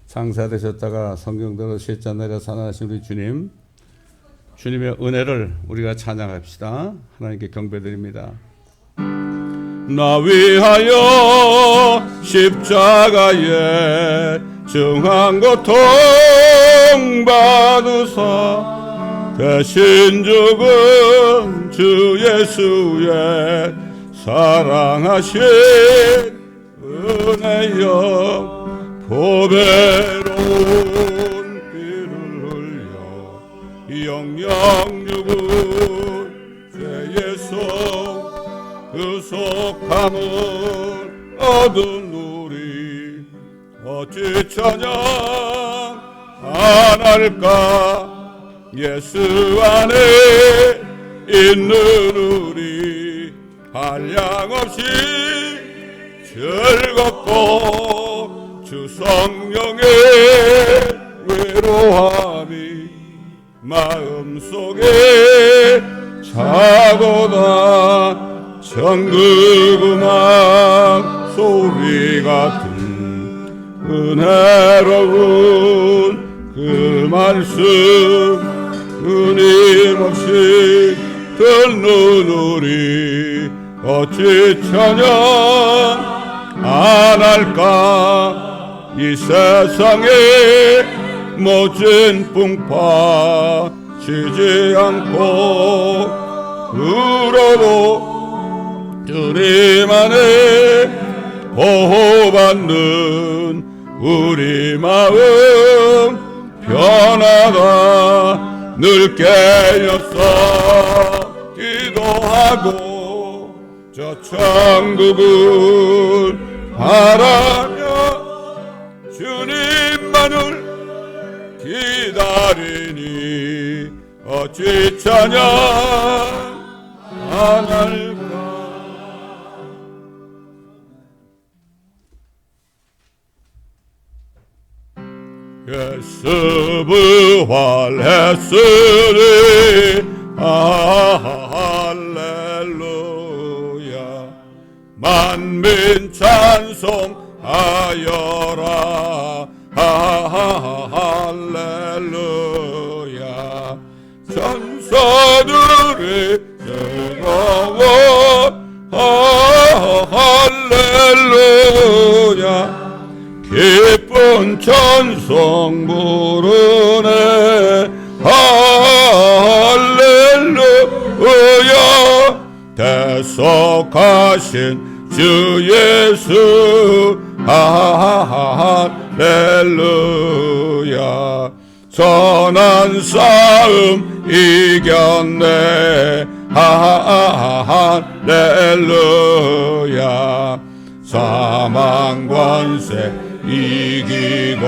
장사되셨다가 성경대로 셋째 날에 살아나신 우리 주님, 주님의 은혜를 우리가 찬양합시다. 하나님께 경배드립니다. 나 위하여 십자가에 증한 고통 받으사 대신 죽은 주 예수의 사랑하신 은혜여 보배로운 피를 흘려 영영 죽은 죄의 구속함을 얻은 우리 어찌 찬양 안 할까. 예수 안에 있는 우리 한량없이 즐겁고 주 성령의 외로함이 마음속에 차고다 천국 음악 소리 같은 은혜로운 그 말씀 끊임없이 듣는 우리 어찌 찬양 안 할까. 이 세상에 모진 풍파 쉬지 않고 그러도 주님 안에 보호받는 우리 마음 편하다 늘 깨어서 기도하고 저 천국을 바라며 주님만을 기다리니 어찌 찬양 안 할까. 예수 부활했으니 할렐루야. 만민 찬송하여라 할렐루야. 천사들이 즐거워 할렐루야. 기쁜 찬송 부르네 할렐루야. 대속하신 주 예수 할렐루야. 선한 싸움 이겼네 할렐루야. 사망 권세 이기고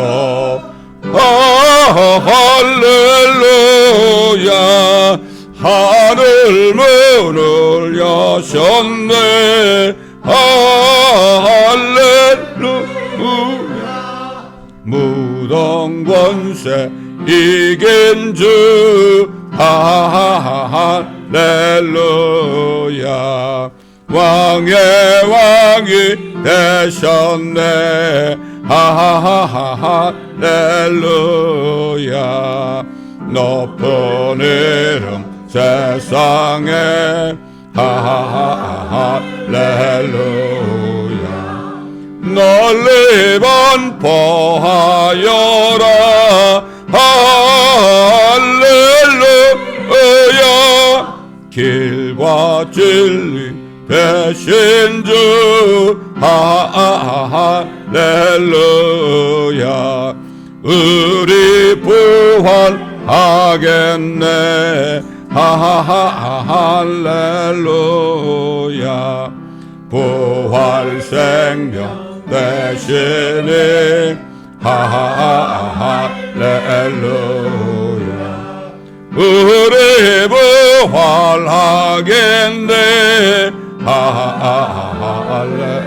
할렐루야. 하늘 문을 여셨네 할렐루야. 무덤 권세 이긴 주 할렐루야. 왕의 왕이 되셨네 할렐루야. 높은 이름 세상에 할렐루야. 널리 번포하여라 할렐루야. 길과 진리 대신 주 할렐루야. 우리 부활하겠네 할렐루야. 부활 생명 대신에 할렐루야. 우리 부활하겠네 할렐루야.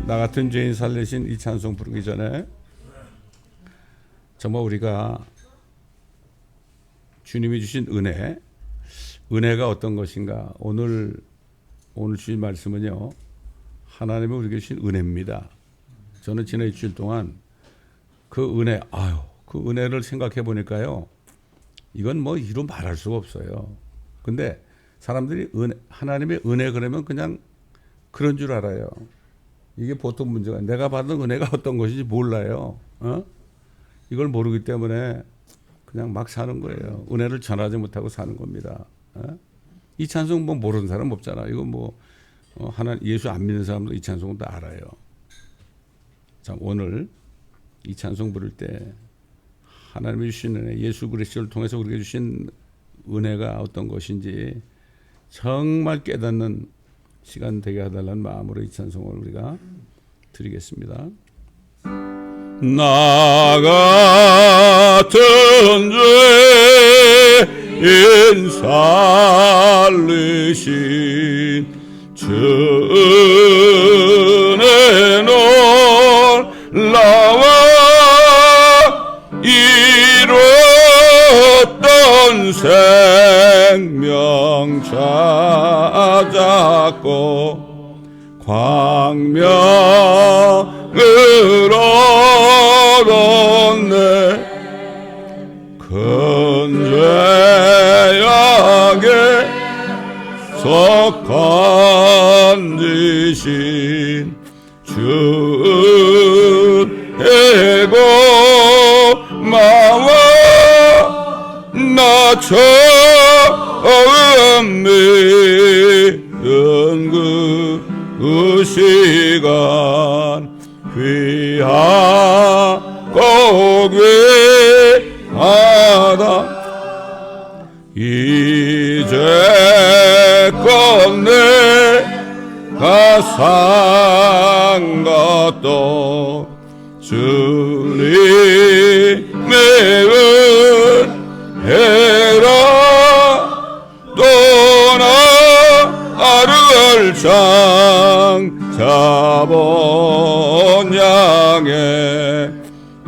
나 같은 죄인 살리신 이 찬송 부르기 전에 정말 우리가 주님이 주신 은혜가 어떤 것인가, 오늘 오늘 주신 말씀은요, 하나님이 우리에게 주신 은혜입니다. 저는 지난 일주일 동안 그 은혜, 그 은혜를 생각해 보니까요, 이건 뭐 이루 말할 수가 없어요. 근데 사람들이 하나님의 은혜 그러면 그냥 그런 줄 알아요. 이게 보통 문제가, 내가 받은 은혜가 어떤 것인지 몰라요. 이걸 모르기 때문에 그냥 막 사는 거예요. 은혜를 전하지 못하고 사는 겁니다. 이 찬송 뭐 모르는 사람 없잖아. 이거 뭐 예수 안 믿는 사람도 이 찬송은 다 알아요. 자, 오늘 이 찬송 부를 때 하나님이 주신 은혜, 예수 그리스도를 통해서 우리에게 주신 은혜가 어떤 것인지 정말 깨닫는 시간 되게 해달라는 마음으로 이 찬송을 우리가 드리겠습니다. 나 같은 죄인 살리신 주 은혜 놀라워 이뤘던 생명 찾았고 광명을 얻었네. 큰 죄악에서 건지신 주의 고마워. 나 처음 믿은 그 시간 귀하고 귀하다. 이제껏 내가 산 것도 주님의 은혜라. 또 나를 장자본 양에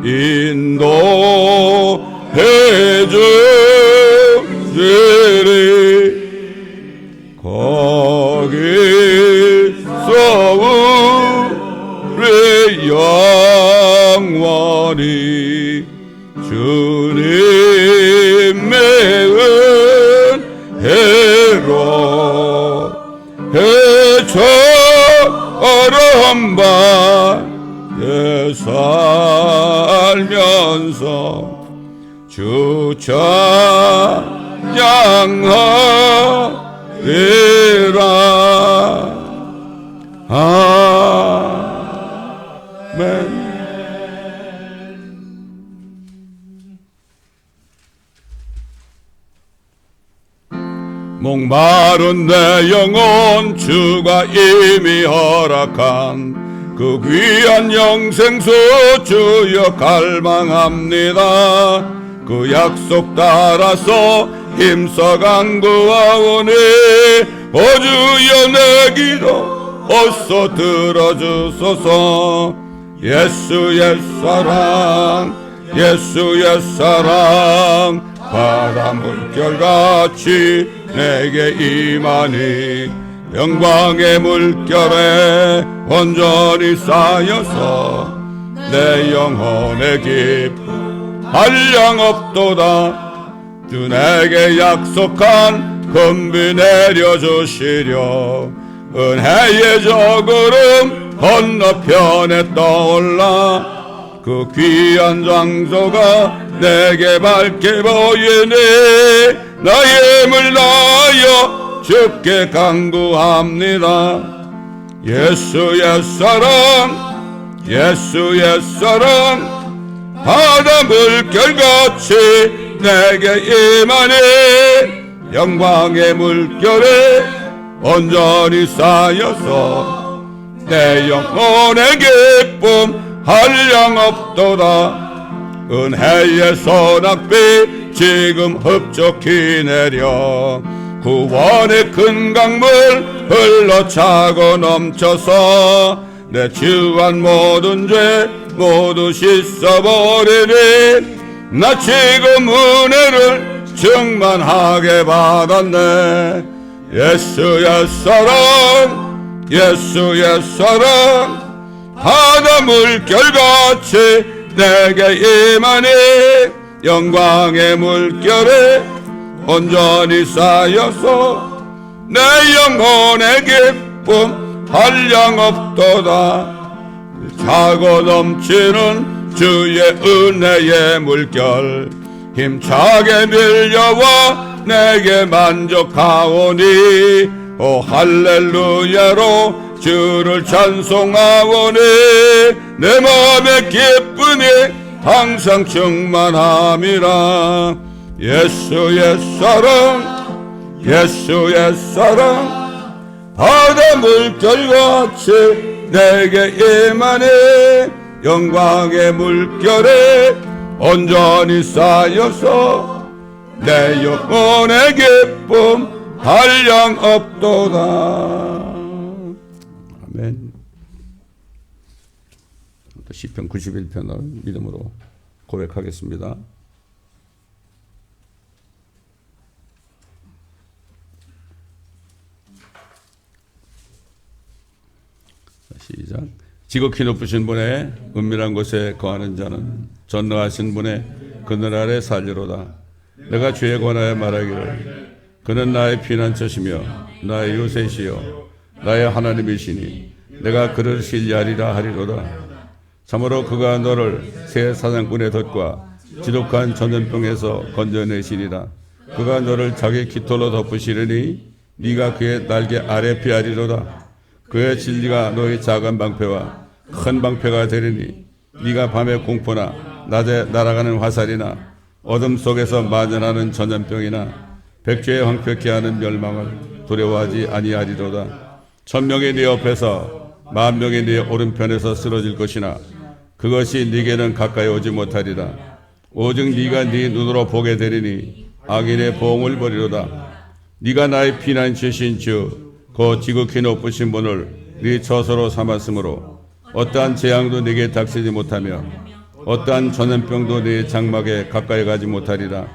인도해 주리니 거기서 우리 영원히 주님의 은혜로 해처럼 받에 살면서 주 찬양하리라. 아멘. 목마른 내 영혼 주가 이미 허락한 그 귀한 영생수 주여 갈망합니다. 그 약속 따라서 힘써 간구하오니 주여 내 기도 어서 들어주소서. 예수의 사랑 예수의 사랑 바다 물결같이 내게 임하니 영광의 물결에 온전히 쌓여서 내 영혼의 기쁨 한량없도다. 주 내게 약속한 금비 내려주시려 은혜의 저구름 건너편에 떠올라. 그 귀한 장소가 내게 밝게 보이니 나의 힘을 다하여 주께 간구합니다. 예수의 사랑 예수의 사랑 바다 물결같이 내게 임하니 영광의 물결에 온전히 쌓여서 내 영혼의 기쁨 한량없도다. 은혜의 소낙비 지금 흡족히 내려 구원의 큰 강물 흘러차고 넘쳐서 내 주한 모든 죄 모두 씻어버리니 나 지금 은혜를 충만하게 받았네. 예수의 사랑 예수의 사랑 바다 물결같이 내게 임하니 영광의 물결에 온전히 쌓여서 내 영혼의 기쁨 한량없도다. 차고 넘치는 주의 은혜의 물결 힘차게 밀려와 내게 만족하오니 오 할렐루야로 주를 찬송하오니 내 마음의 기쁨이 항상 충만함이라. 예수의 사랑 예수의 사랑 바다 물결같이 내게 임하니 영광의 물결에 온전히 쌓여서 내 영혼의 기쁨 한량 없도다. 아멘. 시편 91편을 믿음으로 고백하겠습니다. 시작. 지극히 높으신 분의 은밀한 곳에 거하는 자는 전능하신 분의 그늘 아래 살리로다. 내가 주에 관하여 말하기를 그는 나의 피난처시며 나의 요새시요 나의 하나님이시니 내가 그를 신뢰하리라 하리로다. 참으로 그가 너를 새 사냥꾼의 덫과 지독한 전염병에서 건져내시리라. 그가 너를 자기 깃털로 덮으시리니 네가 그의 날개 아래 피하리로다. 그의 진리가 너의 작은 방패와 큰 방패가 되리니 네가 밤에 공포나 낮에 날아가는 화살이나 어둠 속에서 만연하는 전염병이나 백주에 황폐케 하는 멸망을 두려워하지 아니하리로다. 1000명이 네 옆에서 10,000명이 네 오른편에서 쓰러질 것이나 그것이 네게는 가까이 오지 못하리라. 오직 네가 네 눈으로 보게 되리니 악인의 보응을 버리로다. 네가 나의 피난처신 주 그 지극히 높으신 분을 네 처소로 삼았으므로 어떠한 재앙도 네게 닥치지 못하며 어떠한 전염병도 네 장막에 가까이 가지 못하리라.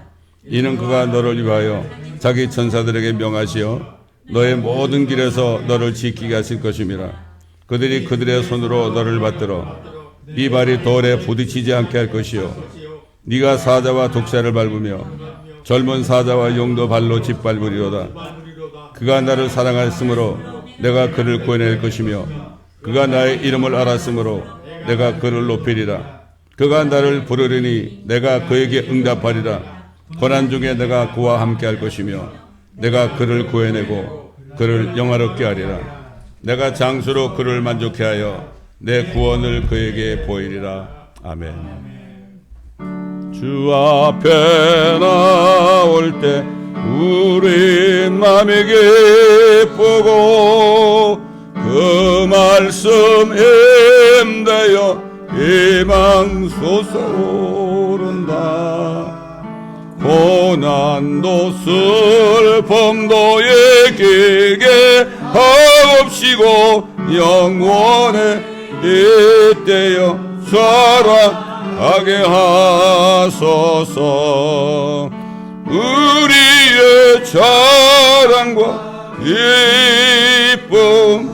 이는 그가 너를 위하여 자기 천사들에게 명하시어 너의 모든 길에서 너를 지키게 하실 것임이라. 그들이 그들의 손으로 너를 받들어 네 발이 돌에 부딪히지 않게 할 것이요 네가 사자와 독사를 밟으며 젊은 사자와 용도 발로 짓밟으리로다. 그가 나를 사랑하였으므로 내가 그를 구해낼 것이며 그가 나의 이름을 알았으므로 내가 그를 높이리라. 그가 나를 부르리니 내가 그에게 응답하리라. 고난 중에 내가 그와 함께 할 것이며 내가 그를 구해내고 그를 영화롭게 하리라. 내가 장수로 그를 만족해 하여 내 구원을 그에게 보이리라. 아멘. 주 앞에 나올 때 우리 맘이 기쁘고 그 말씀 힘되어 희망 솟아오른다. 고난도 슬픔도 이기게 하옵시고 영원에 이때여 살아가게 하소서. 우리의 자랑과 기쁨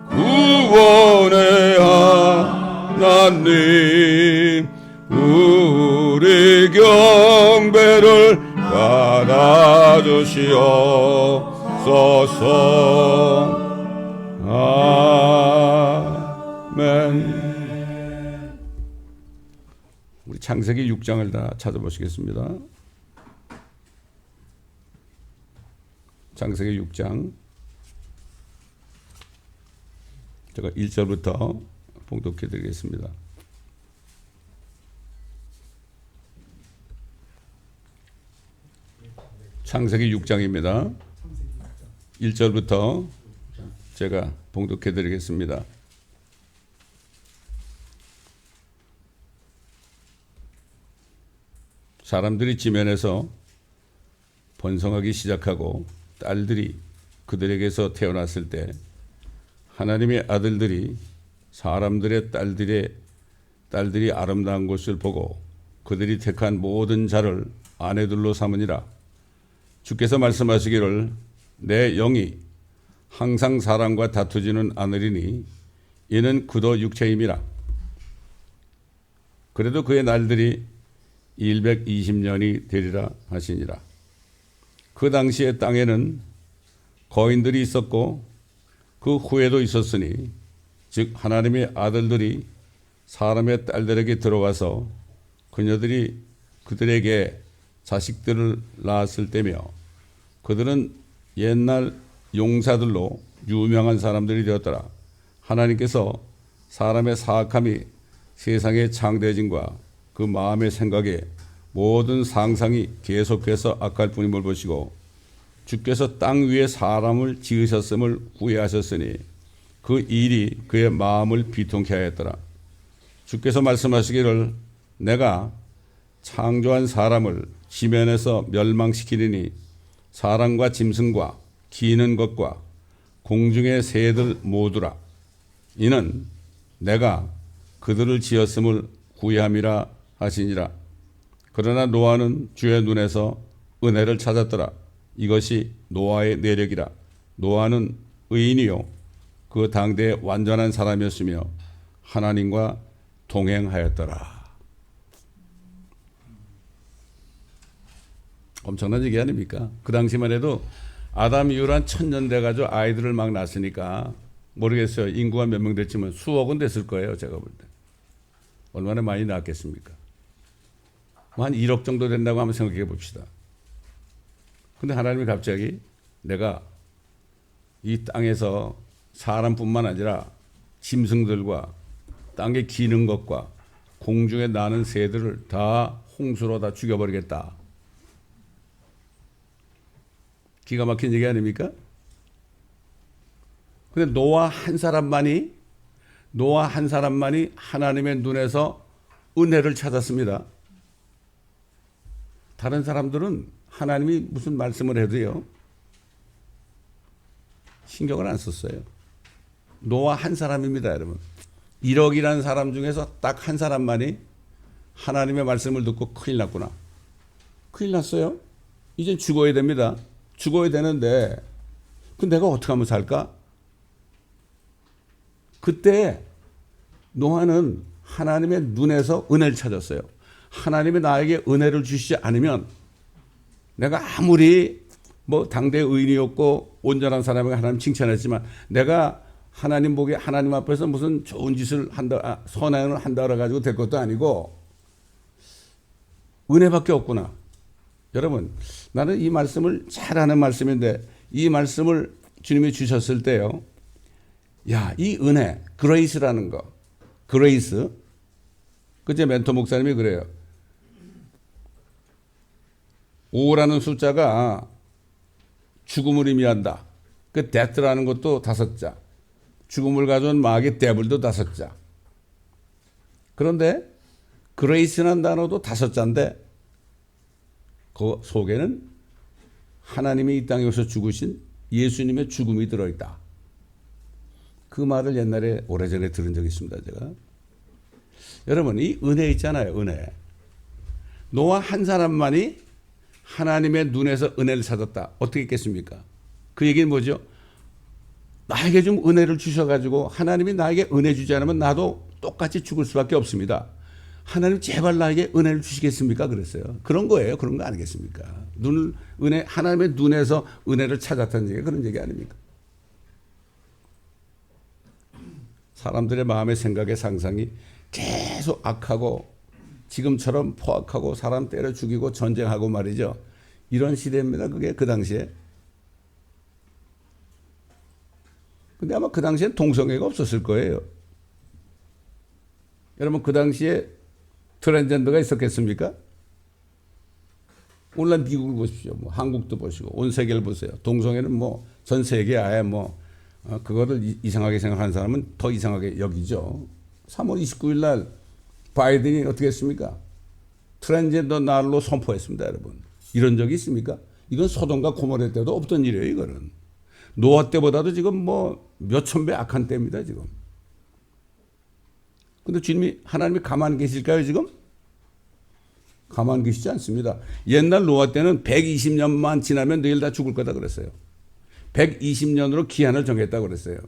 구원의 하나님 우리 경배를 받아주시옵소서. 아멘. 우리 창세기 6장을 다 찾아보시겠습니다. 창세기 6장 제가 1절부터 봉독해 드리겠습니다. 창세기 6장입니다. 1절부터 제가 봉독해 드리겠습니다. 사람들이 지면에서 번성하기 시작하고 딸들이 그들에게서 태어났을 때 하나님의 아들들이 사람들의 딸들이 아름다운 것을 보고 그들이 택한 모든 자를 아내들로 삼으니라. 주께서 말씀하시기를 내 영이 항상 사람과 다투지는 않으리니 이는 그도 육체임이라. 그래도 그의 날들이 120년이 되리라 하시니라. 그 당시에 땅에는 거인들이 있었고 그 후에도 있었으니 즉 하나님의 아들들이 사람의 딸들에게 들어와서 그녀들이 그들에게 자식들을 낳았을 때며 그들은 옛날 용사들로 유명한 사람들이 되었더라. 하나님께서 사람의 사악함이 세상의 창대해짐과 그 마음의 생각에 모든 상상이 계속해서 악할 뿐임을 보시고 주께서 땅 위에 사람을 지으셨음을 후회하셨으니 그 일이 그의 마음을 비통케 하였더라. 주께서 말씀하시기를 내가 창조한 사람을 지면에서 멸망시키리니 사람과 짐승과 기는 것과 공중의 새들 모두라. 이는 내가 그들을 지었음을 후회함이라 하시니라. 그러나 노아는 주의 눈에서 은혜를 찾았더라. 이것이 노아의 내력이라. 노아는 의인이요 그 당대의 완전한 사람이었으며 하나님과 동행하였더라. 엄청난 얘기 아닙니까? 그 당시만 해도 아담 이후로 한 1000년 돼가지고 아이들을 막 낳았으니까 모르겠어요. 인구가 몇 명 됐지만 수억은 됐을 거예요. 제가 볼 때. 얼마나 많이 낳았겠습니까? 한 1억 정도 된다고 한번 생각해 봅시다. 근데 하나님이 갑자기 내가 이 땅에서 사람뿐만 아니라 짐승들과 땅에 기는 것과 공중에 나는 새들을 다 홍수로 다 죽여버리겠다. 기가 막힌 얘기 아닙니까? 근데 노아 한 사람만이 하나님의 눈에서 은혜를 찾았습니다. 다른 사람들은 하나님이 무슨 말씀을 해도요 신경을 안 썼어요. 노아 한 사람입니다, 여러분. 1억이라는 사람 중에서 딱 한 사람만이 하나님의 말씀을 듣고 큰일 났구나. 큰일 났어요. 이젠 죽어야 됩니다. 죽어야 되는데 그 내가 어떻게 하면 살까? 그때 노아는 하나님의 눈에서 은혜를 찾았어요. 하나님이 나에게 은혜를 주시지 않으면 내가 아무리 뭐 당대 의인이었고 온전한 사람에게 하나님 칭찬했지만 내가 하나님 보기에 하나님 앞에서 무슨 좋은 짓을 한다, 선행을 한다 그래가지고 될 것도 아니고 은혜밖에 없구나. 여러분, 나는 이 말씀을 잘하는 말씀인데 이 말씀을 주님이 주셨을 때요. 야, 이 은혜, 그레이스라는 거. 그레이스. 그제 멘토 목사님이 그래요. 5라는 숫자가 죽음을 의미한다. 그 데트라는 것도 5자. 죽음을 가져온 마귀 데블도 5자. 그런데 그레이스라는 단어도 5자인데 그 속에는 하나님이 이 땅에 오셔서 죽으신 예수님의 죽음이 들어있다. 그 말을 옛날에 오래전에 들은 적이 있습니다. 제가. 여러분, 이 은혜 있잖아요. 은혜. 노아 한 사람만이 하나님의 눈에서 은혜를 찾았다. 어떻게 했겠습니까? 그 얘기는 뭐죠? 나에게 좀 은혜를 주셔가지고 하나님이 나에게 은혜 주지 않으면 나도 똑같이 죽을 수밖에 없습니다. 하나님 제발 나에게 은혜를 주시겠습니까? 그랬어요. 그런 거예요. 그런 거 아니겠습니까? 하나님의 눈에서 은혜를 찾았다는 얘기가 그런 얘기 아닙니까? 사람들의 마음의 생각의 상상이 계속 악하고 지금처럼 포악하고 사람 때려 죽이고 전쟁하고 말이죠. 이런 시대입니다. 그게 그 당시에. 근데 아마 그 당시엔 동성애가 없었을 거예요. 여러분, 그 당시에 트랜스젠더가 있었겠습니까? 오늘날 미국을 보십시오. 뭐 한국도 보시고 온 세계를 보세요. 동성애는 뭐 전 세계 아예 뭐 그거를 이상하게 생각하는 사람은 더 이상하게 여기죠. 3월 29일 날 바이든이 어떻게 했습니까? 트랜스젠더 날로 선포했습니다, 여러분. 이런 적이 있습니까? 이건 소돔과 고모라 때도 없던 일이에요, 이거는. 노아 때보다도 지금 뭐 몇천 배 악한 때입니다, 지금. 근데 주님이, 하나님이 가만히 계실까요, 지금? 가만히 계시지 않습니다. 옛날 노아 때는 120년만 지나면 너희들 다 죽을 거다 그랬어요. 120년으로 기한을 정했다고 그랬어요.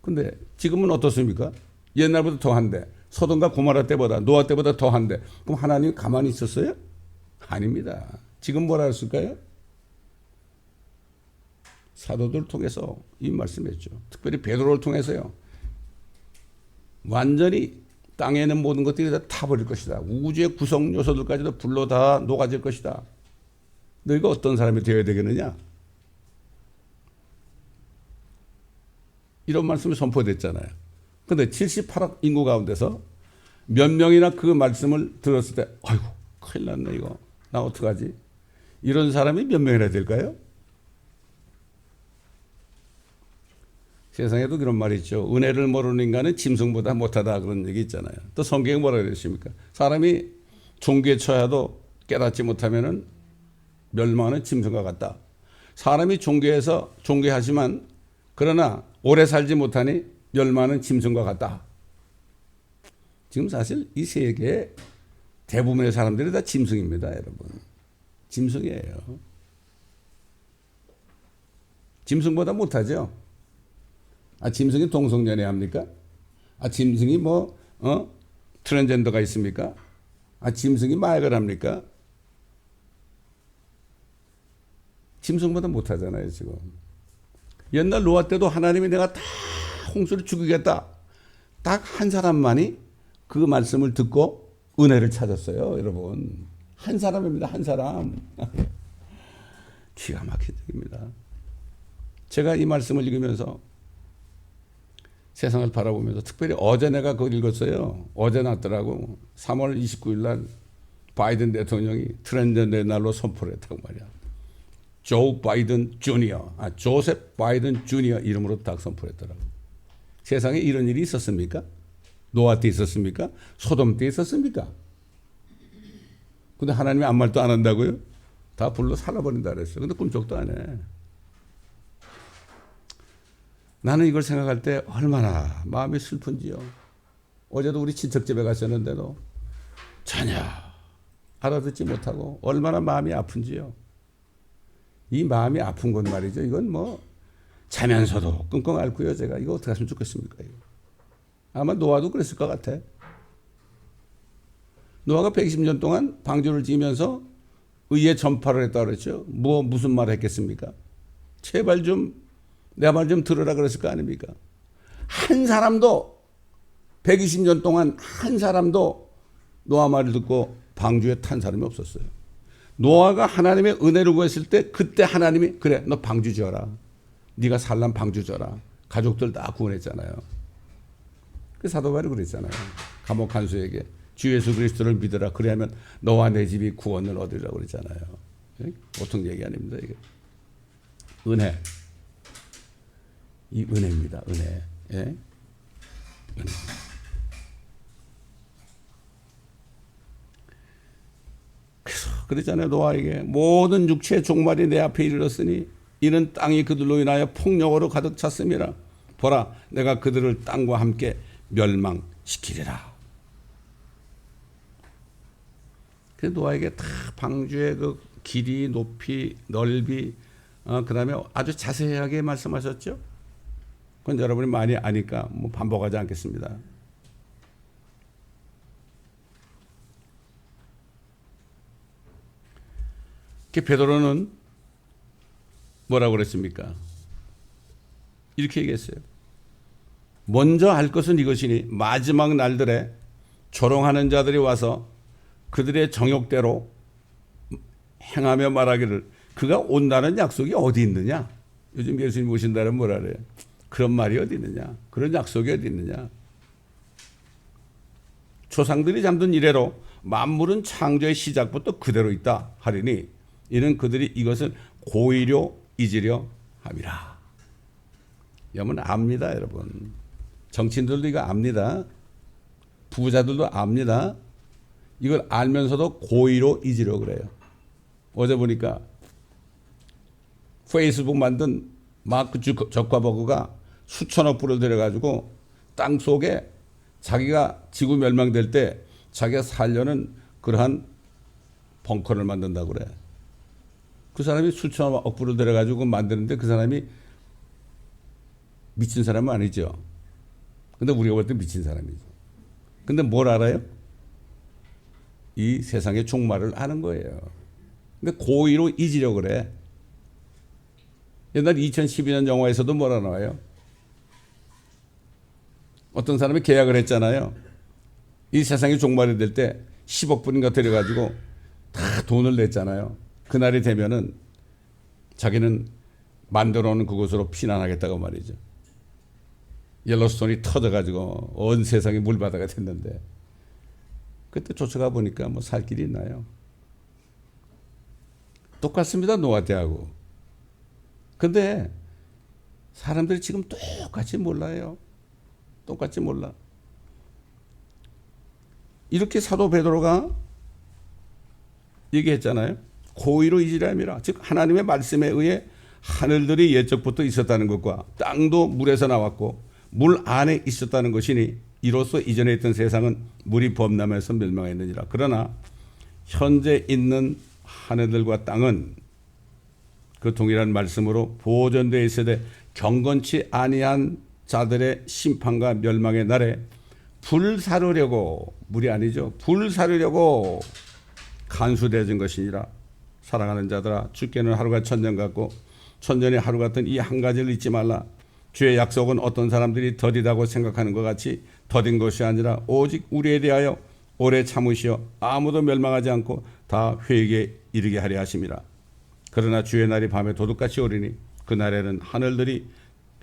근데 지금은 어떻습니까? 옛날보다 더한데, 소돔과 고모라 때보다, 노아 때보다 더한데, 그럼 하나님이 가만히 있었어요? 아닙니다. 지금 뭐라 했을까요? 사도들을 통해서 이 말씀했죠. 특별히 베드로를 통해서요. 완전히 땅에 있는 모든 것들이 다 타버릴 것이다. 우주의 구성 요소들까지도 불로 다 녹아질 것이다. 너희가 어떤 사람이 되어야 되겠느냐? 이런 말씀이 선포됐잖아요. 그런데 78억 인구 가운데서 몇 명이나 그 말씀을 들었을 때 아이고 큰일 났네 이거. 나 어떡하지? 이런 사람이 몇 명이나 될까요? 세상에도 그런 말이 있죠. 은혜를 모르는 인간은 짐승보다 못하다 그런 얘기 있잖아요. 또 성경에 뭐라 그랬습니까? 사람이 종교에 처해도 깨닫지 못하면은 멸망하는 짐승과 같다. 사람이 종교에서 종교하지만 그러나 오래 살지 못하니 멸망하는 짐승과 같다. 지금 사실 이 세계의 대부분의 사람들이 다 짐승입니다, 여러분. 짐승이에요. 짐승보다 못하죠. 아, 짐승이 동성연애 합니까? 아, 짐승이 트랜스젠더가 있습니까? 아, 짐승이 마약을 합니까? 짐승보다 못하잖아요, 지금. 옛날 노아 때도 하나님이 내가 다 홍수를 죽이겠다. 딱 한 사람만이 그 말씀을 듣고 은혜를 찾았어요, 여러분. 한 사람입니다, 한 사람. 기가 막힌 얘기입니다. 제가 이 말씀을 읽으면서 세상을 바라보면서 특별히 어제 내가 그걸 읽었어요. 어제 났더라고. 3월 29일 날 바이든 대통령이 트랜스젠더의 날로 선포를 했다고 말이야. 조 바이든 주니어, 조셉 바이든 주니어 이름으로 딱 선포했더라고. 세상에 이런 일이 있었습니까? 노아 때 있었습니까? 소돔 때 있었습니까? 근데 하나님이 아무 말도 안 한다고요? 다 불로 살아버린다 그랬어요. 근데 꿈쩍도 안 해. 나는 이걸 생각할 때 얼마나 마음이 슬픈지요. 어제도 우리 친척 집에 갔었는데도 전혀 알아듣지 못하고 얼마나 마음이 아픈지요. 이 마음이 아픈 건 말이죠. 이건 자면서도 끙끙 앓고요. 제가 이거 어떻게 하시면 좋겠습니까? 이거. 아마 노아도 그랬을 것 같아. 노아가 120년 동안 방주를 지으면서 의의 전파를 했다고 그랬죠. 무슨 말을 했겠습니까? 제발 좀 내 말 좀 들으라 그랬을 거 아닙니까? 한 사람도 120년 동안 한 사람도 노아 말을 듣고 방주에 탄 사람이 없었어요. 노아가 하나님의 은혜를 구했을 때 그때 하나님이 그래 너 방주 지어라. 네가 살란 방주 지어라. 가족들 다 구원했잖아요. 그 사도 바울이 그랬잖아요. 감옥 간수에게 주 예수 그리스도를 믿으라. 그래야면 너와 내 집이 구원을 얻으리라고 그랬잖아요. 보통 얘기 아닙니다. 이게. 은혜. 이 은혜입니다. 은혜. 예? 은혜. 그래서 그랬잖아요. 노아에게 모든 육체의 종말이 내 앞에 이르렀으니 이는 땅이 그들로 인하여 폭력으로 가득 찼음이라. 보라 내가 그들을 땅과 함께 멸망시키리라. 그래서 노아에게 다 방주의 그 길이, 높이, 넓이, 그 다음에 아주 자세하게 말씀하셨죠. 그건 여러분이 많이 아니까 반복하지 않겠습니다. 베드로는 뭐라고 그랬습니까? 이렇게 얘기했어요. 먼저 할 것은 이것이니 마지막 날들에 조롱하는 자들이 와서 그들의 정욕대로 행하며 말하기를 그가 온다는 약속이 어디 있느냐? 요즘 예수님 오신다면 뭐라 그래요? 그런 말이 어디 있느냐? 그런 약속이 어디 있느냐? 조상들이 잠든 이래로 만물은 창조의 시작부터 그대로 있다 하리니 이는 그들이 이것을 고의로 잊으려 함이라. 여러분 압니다, 여러분. 정치인들도 이거 압니다. 부자들도 압니다. 이걸 알면서도 고의로 잊으려 그래요. 어제 보니까 페이스북 만든 마크 저커버그가 수천억 불을 들여가지고 땅 속에 자기가 지구 멸망될 때 자기가 살려는 그러한 벙커를 만든다고 그래. 그 사람이 수천억 불을 들여가지고 만드는데 그 사람이 미친 사람은 아니죠. 근데 우리가 볼 때 미친 사람이죠. 근데 뭘 알아요? 이 세상의 종말을 아는 거예요. 근데 고의로 잊으려고 그래. 옛날 2012년 영화에서도 뭐라 나와요? 어떤 사람이 계약을 했잖아요. 이 세상의 종말이 될 때 10억 불인가 들여가지고 다 돈을 냈잖아요. 그날이 되면은 자기는 만들어 놓은 그곳으로 피난하겠다고 말이죠. 옐로스톤이 터져가지고 온 세상이 물바다가 됐는데 그때 쫓아가 보니까 뭐 살 길이 있나요? 똑같습니다. 노아 때하고. 근데 사람들이 지금 똑같이 몰라요. 똑같이 몰라. 이렇게 사도 베드로가 얘기했잖아요. 고의로 이지람이라. 즉 하나님의 말씀에 의해 하늘들이 옛적부터 있었다는 것과 땅도 물에서 나왔고 물 안에 있었다는 것이니 이로써 이전에 있던 세상은 물이 범람해서 멸망했느니라. 그러나 현재 있는 하늘들과 땅은 그 동일한 말씀으로 보존되어 있으되 경건치 아니한 자들의 심판과 멸망의 날에 불 사르려고, 물이 아니죠, 불 사르려고 간수되어진 것이니라. 사랑하는 자들아, 주께는 하루가 천년 같고 천년이 하루 같은 이 한 가지를 잊지 말라. 주의 약속은 어떤 사람들이 더디다고 생각하는 것 같이 더딘 것이 아니라 오직 우리에 대하여 오래 참으시어 아무도 멸망하지 않고 다 회개에 이르게 하려 하심이라. 그러나 주의 날이 밤에 도둑같이 오리니 그날에는 하늘들이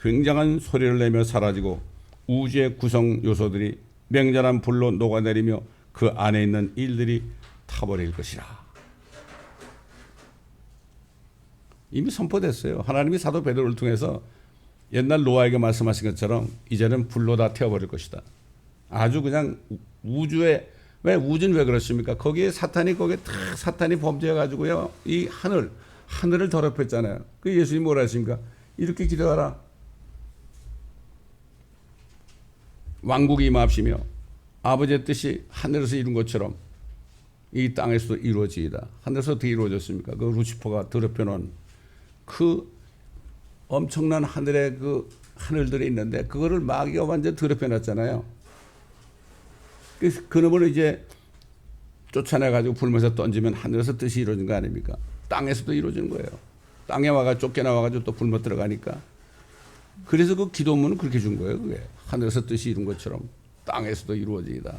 굉장한 소리를 내며 사라지고 우주의 구성 요소들이 맹렬한 불로 녹아내리며 그 안에 있는 일들이 타버릴 것이라. 이미 선포됐어요. 하나님이 사도 베드로를 통해서 옛날 노아에게 말씀하신 것처럼 이제는 불로 다 태워버릴 것이다. 아주 그냥 우주에, 왜 우주는 왜 그렇습니까? 거기에 사탄이 범죄해가지고요, 이 하늘을 더럽혔잖아요. 그 예수님이 뭐라 하십니까? 이렇게 기도하라. 왕국이 임하시며 아버지의 뜻이 하늘에서 이룬 것처럼 이 땅에서도 이루어지이다. 하늘에서 어떻게 이루어졌습니까? 그 루시퍼가 더럽혀놓은 그 엄청난 하늘의 그 하늘들이 있는데 그거를 마귀가 완전 더럽혀놨잖아요. 그놈을 이제 쫓아내가지고 불면서 던지면 하늘에서 뜻이 이루어진 거 아닙니까? 땅에서도 이루어지는 거예요. 땅에 쫓겨나와가지고 또 불못 들어가니까. 그래서 그 기도문은 그렇게 준 거예요. 그게 하늘에서 뜻이 이룬 것처럼 땅에서도 이루어지이다.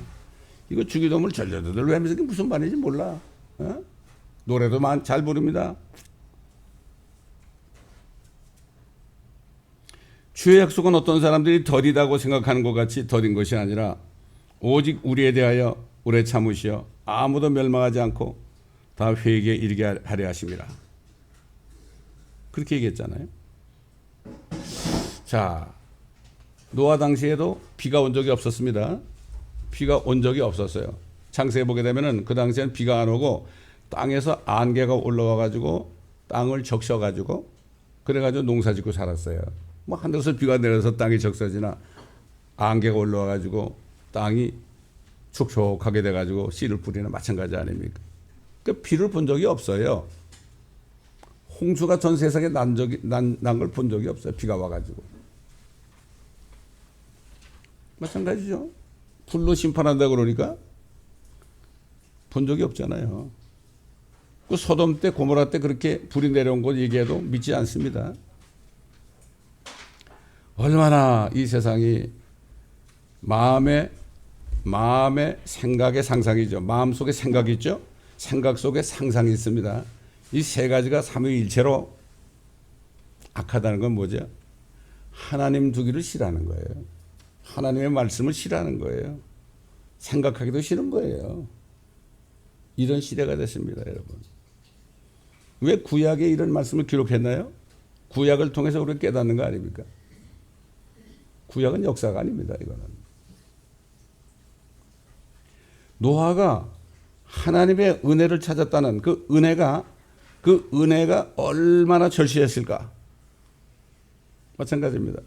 이거 주기도문을 전려도들 외면서 그게 무슨 말인지 몰라. 어? 노래도 잘 부릅니다. 주의 약속은 어떤 사람들이 더디다고 생각하는 것 같이 더딘 것이 아니라 오직 우리에 대하여 오래 참으시어 아무도 멸망하지 않고 다 회개에 이르게 하려 하심이라. 그렇게 얘기했잖아요. 자, 노아 당시에도 비가 온 적이 없었습니다. 비가 온 적이 없었어요. 창세에 보게 되면은 그 당시에는 비가 안 오고 땅에서 안개가 올라와 가지고 땅을 적셔 가지고 그래 가지고 농사 짓고 살았어요. 뭐 하늘에서 비가 내려서 땅이 적셔지나 안개가 올라와 가지고 땅이 촉촉하게 돼 가지고 씨를 뿌리나 마찬가지 아닙니까? 그 비를 본 적이 없어요. 홍수가 전 세상에 난 걸 본 적이 없어요. 비가 와 가지고. 마찬가지죠. 불로 심판한다 그러니까 본 적이 없잖아요. 그 소돔 때 고모라 때 그렇게 불이 내려온 것 얘기해도 믿지 않습니다. 얼마나 이 세상이 마음의 생각의 상상이죠. 마음 속에 생각이 있죠. 생각 속에 상상이 있습니다. 이 세 가지가 삼위일체로 악하다는 건 뭐죠? 하나님 두기를 싫어하는 거예요. 하나님의 말씀을 싫어하는 거예요. 생각하기도 싫은 거예요. 이런 시대가 됐습니다, 여러분. 왜 구약에 이런 말씀을 기록했나요? 구약을 통해서 우리가 깨닫는 거 아닙니까? 구약은 역사가 아닙니다, 이거는. 노아가 하나님의 은혜를 찾았다는 그 은혜가 얼마나 절실했을까? 마찬가지입니다.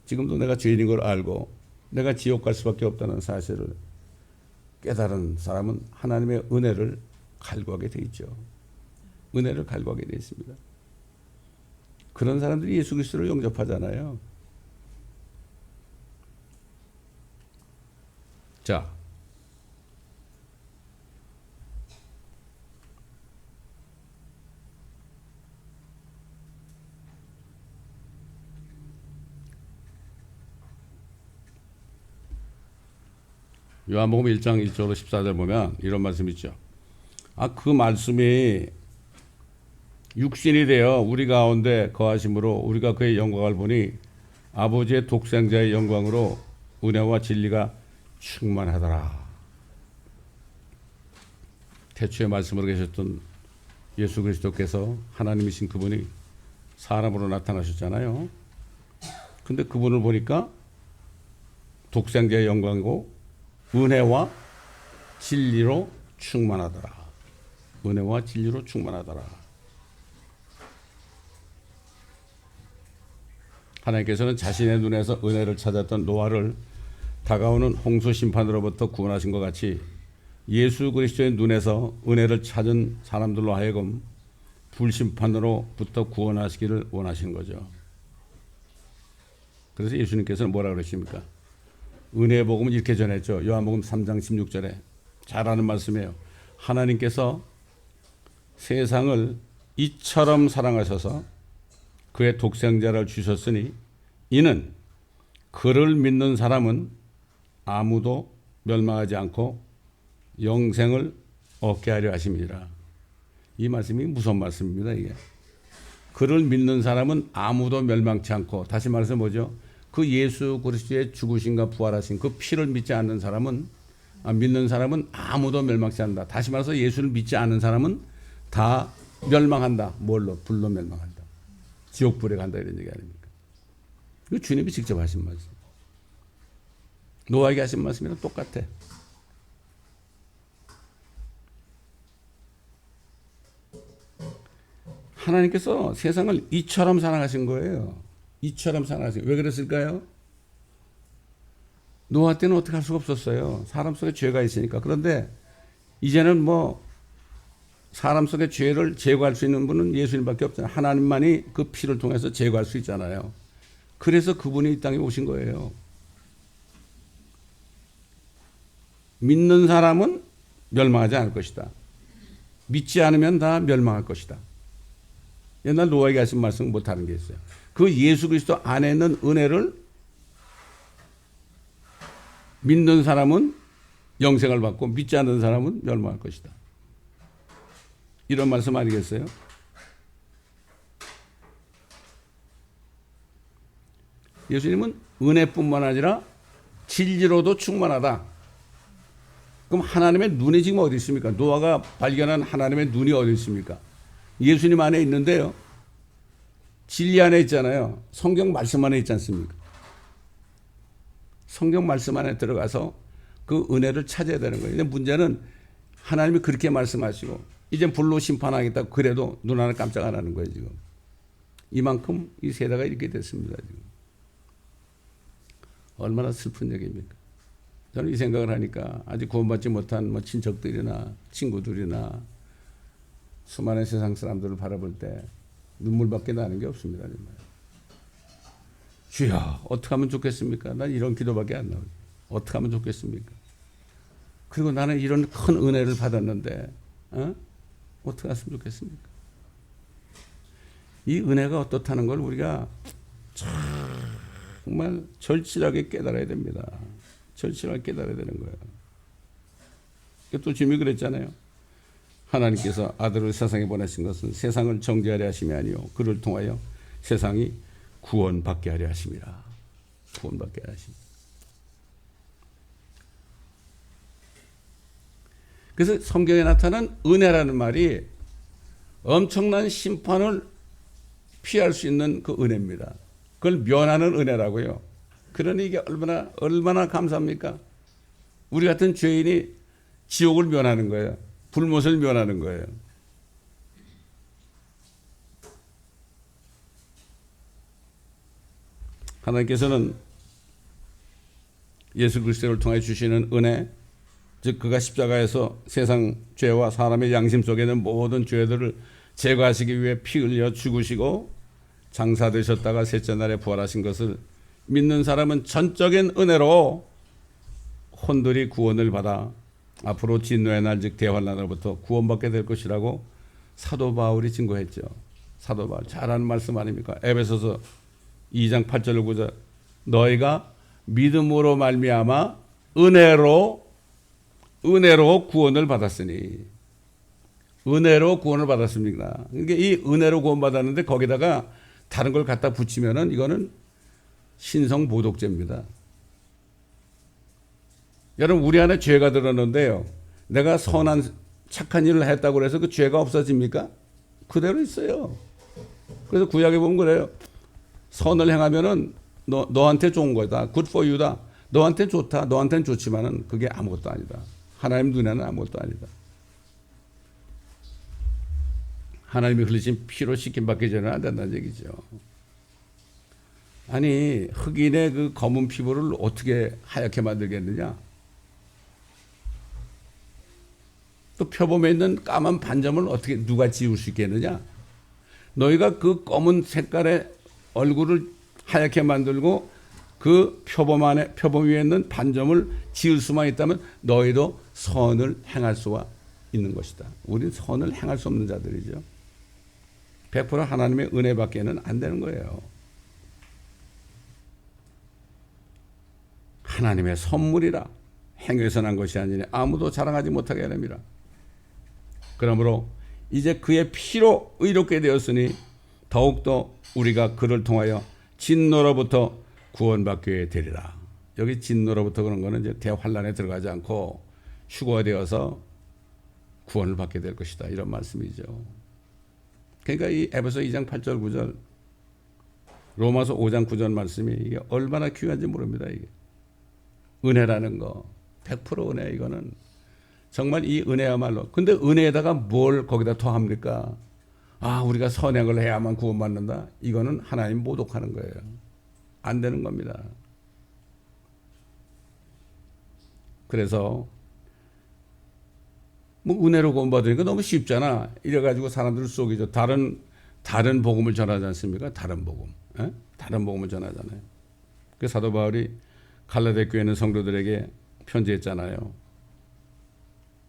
지금도 내가 죄인인 걸 알고 내가 지옥 갈 수밖에 없다는 사실을 깨달은 사람은 하나님의 은혜를 갈구하게 돼 있죠. 은혜를 갈구하게 돼 있습니다. 그런 사람들이 예수 그리스도를 영접하잖아요. 자, 요한복음 1장 1절로 14절 보면 이런 말씀이 있죠. 그 말씀이 육신이 되어 우리 가운데 거하심으로 우리가 그의 영광을 보니 아버지의 독생자의 영광으로 은혜와 진리가 충만하더라. 태초에 말씀으로 계셨던 예수 그리스도께서 하나님이신 그분이 사람으로 나타나셨잖아요. 근데 그분을 보니까 독생자의 영광이고 은혜와 진리로 충만하더라. 은혜와 진리로 충만하더라. 하나님께서는 자신의 눈에서 은혜를 찾았던 노아를 다가오는 홍수 심판으로부터 구원하신 것 같이 예수 그리스도의 눈에서 은혜를 찾은 사람들로 하여금 불심판으로부터 구원하시기를 원하신 거죠. 그래서 예수님께서는 뭐라 그러십니까? 은혜의 복음을 이렇게 전했죠. 요한복음 3장 16절에 잘 아는 말씀이에요. 하나님께서 세상을 이처럼 사랑하셔서 그의 독생자를 주셨으니 이는 그를 믿는 사람은 아무도 멸망하지 않고 영생을 얻게 하려 하심이라. 이 말씀이 무슨 말씀입니다. 이게 그를 믿는 사람은 아무도 멸망치 않고, 다시 말해서 뭐죠? 그 예수 그리스도의 죽으심과 부활하신 그 피를 믿지 않는 사람은, 믿는 사람은 아무도 멸망치 않는다. 다시 말해서 예수를 믿지 않는 사람은 다 멸망한다. 뭘로? 불로 멸망한다. 지옥불에 간다, 이런 얘기 아닙니까? 이거 주님이 직접 하신 말씀. 노아에게 하신 말씀이랑 똑같아. 하나님께서 세상을 이처럼 사랑하신 거예요. 이처럼 사랑하신 거예요. 왜 그랬을까요? 노아 때는 어떻게 할 수가 없었어요. 사람 속에 죄가 있으니까. 그런데 이제는 뭐 사람 속의 죄를 제거할 수 있는 분은 예수님밖에 없잖아요. 하나님만이 그 피를 통해서 제거할 수 있잖아요. 그래서 그분이 이 땅에 오신 거예요. 믿는 사람은 멸망하지 않을 것이다. 믿지 않으면 다 멸망할 것이다. 옛날 노아에게 하신 말씀은 뭐 다른 게 있어요. 그 예수 그리스도 안에 있는 은혜를 믿는 사람은 영생을 받고 믿지 않는 사람은 멸망할 것이다. 이런 말씀 아니겠어요? 예수님은 은혜뿐만 아니라 진리로도 충만하다. 그럼 하나님의 눈이 지금 어디 있습니까? 노아가 발견한 하나님의 눈이 어디 있습니까? 예수님 안에 있는데요. 진리 안에 있잖아요. 성경 말씀 안에 있지 않습니까? 성경 말씀 안에 들어가서 그 은혜를 찾아야 되는 거예요. 근데 문제는 하나님이 그렇게 말씀하시고 이제 불로 심판하겠다고 그래도 눈 하나 깜짝 안 하는 거예요, 지금. 이만큼 이 세대가 이렇게 됐습니다, 지금. 얼마나 슬픈 얘기입니까? 저는 이 생각을 하니까 아직 구원받지 못한 뭐 친척들이나 친구들이나 수많은 세상 사람들을 바라볼 때 눈물밖에 나는 게 없습니다. 정말. 주여, 어떻게 하면 좋겠습니까? 난 이런 기도밖에 안 나오죠. 어떻게 하면 좋겠습니까? 그리고 나는 이런 큰 은혜를 받았는데 어떻게 했으면 좋겠습니까? 이 은혜가 어떻다는 걸 우리가 정말 절실하게 깨달아야 됩니다. 절실하게 깨달아야 되는 거예요. 또 주님이 그랬잖아요. 하나님께서 아들을 세상에 보내신 것은 세상을 정죄하려 하심이 아니요 그를 통하여 세상이 구원받게 하려 하심이라. 구원받게 하려 하심. 그래서 성경에 나타난 은혜라는 말이 엄청난 심판을 피할 수 있는 그 은혜입니다. 그걸 면하는 은혜라고요. 그러니 이게 얼마나 감사합니까? 우리 같은 죄인이 지옥을 면하는 거예요. 불못을 면하는 거예요. 하나님께서는 예수 그리스도를 통해 주시는 은혜, 즉 그가 십자가에서 세상 죄와 사람의 양심 속에 있는 모든 죄들을 제거하시기 위해 피 흘려 죽으시고 장사되셨다가 셋째 날에 부활하신 것을 믿는 사람은 전적인 은혜로 혼들이 구원을 받아 앞으로 진노의 날 즉 대환난으로부터 구원받게 될 것이라고 사도 바울이 증거했죠. 사도 바울 잘하는 말씀 아닙니까? 에베소서 2장 8절 9절 너희가 믿음으로 말미암아 은혜로 구원을 받았으니 은혜로 구원을 받았습니다. 그러니까 이 은혜로 구원받았는데 거기다가 다른 걸 갖다 붙이면은 이거는 신성모독죄입니다. 여러분 우리 안에 죄가 들었는데요. 내가 선한 착한 일을 했다고 해서 그 죄가 없어집니까? 그대로 있어요. 그래서 구약에 보면 그래요. 선을 행하면은 너한테 좋은 거다. good for you다. 너한테 좋다. 너한테는 좋지만은 그게 아무것도 아니다. 하나님 눈에는 아무것도 아니다. 하나님이 흘리신 피로 씻김받기 전에는 안 된다는 얘기죠. 아니 흑인의 그 검은 피부를 어떻게 하얗게 만들겠느냐? 또 표범에 있는 까만 반점을 어떻게 누가 지울 수 있겠느냐? 너희가 그 검은 색깔의 얼굴을 하얗게 만들고 그 표범 위에 있는 반점을 지울 수만 있다면 너희도 선을 행할 수가 있는 것이다. 우리는 선을 행할 수 없는 자들이죠. 100% 하나님의 은혜밖에는 안 되는 거예요. 하나님의 선물이라 행위에서 난 것이 아니니 아무도 자랑하지 못하게 하렵니다. 그러므로 이제 그의 피로 의롭게 되었으니 더욱더 우리가 그를 통하여 진노로부터 구원받게 되리라. 여기 진노로부터 그런 거는 이제 대환란에 들어가지 않고 휴거되어서 구원을 받게 될 것이다. 이런 말씀이죠. 그러니까 이 에베소 2장 8절 9절 로마서 5장 9절 말씀이 이게 얼마나 귀한지 모릅니다. 이게 은혜라는 거 100% 은혜. 이거는 정말 이 은혜야말로. 근데 은혜에다가 뭘 거기다 더합니까? 아 우리가 선행을 해야만 구원받는다. 이거는 하나님 모독하는 거예요. 안 되는 겁니다. 그래서 뭐 은혜로 구원받으니까 너무 쉽잖아. 이래가지고 사람들을 속이죠. 다른 복음을 전하지 않습니까? 다른 복음. 에? 다른 복음을 전하잖아요. 그 사도 바울이 갈라디아 교회 있는 성도들에게 편지했잖아요.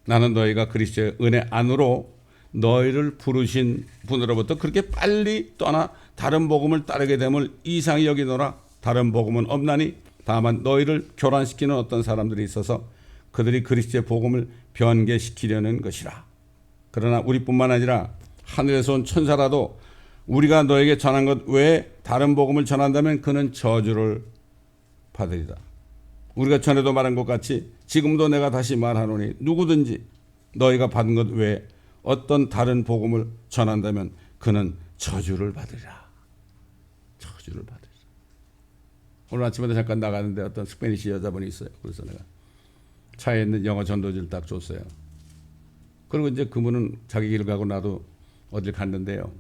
나는 너희가 그리스도의 은혜 안으로 너희를 부르신 분으로부터 그렇게 빨리 떠나 다른 복음을 따르게 됨을 이상히 여기노라. 다른 복음은 없나니 다만 너희를 교란시키는 어떤 사람들이 있어서 그들이 그리스도의 복음을 변개시키려는 것이라. 그러나 우리뿐만 아니라 하늘에서 온 천사라도 우리가 너에게 전한 것 외에 다른 복음을 전한다면 그는 저주를 받으리라. 우리가 전에도 말한 것 같이 지금도 내가 다시 말하노니 누구든지 너희가 받은 것 외에 어떤 다른 복음을 전한다면 그는 저주를 받으리라. 저주를 받으리라. 오늘 아침에 잠깐 나가는데 어떤 스페니시 여자분이 있어요. 그래서 내가 차에 있는 영어 전도지를 딱 줬어요. 그리고 이제 그분은 자기 길 가고 나도 어딜 갔는데요.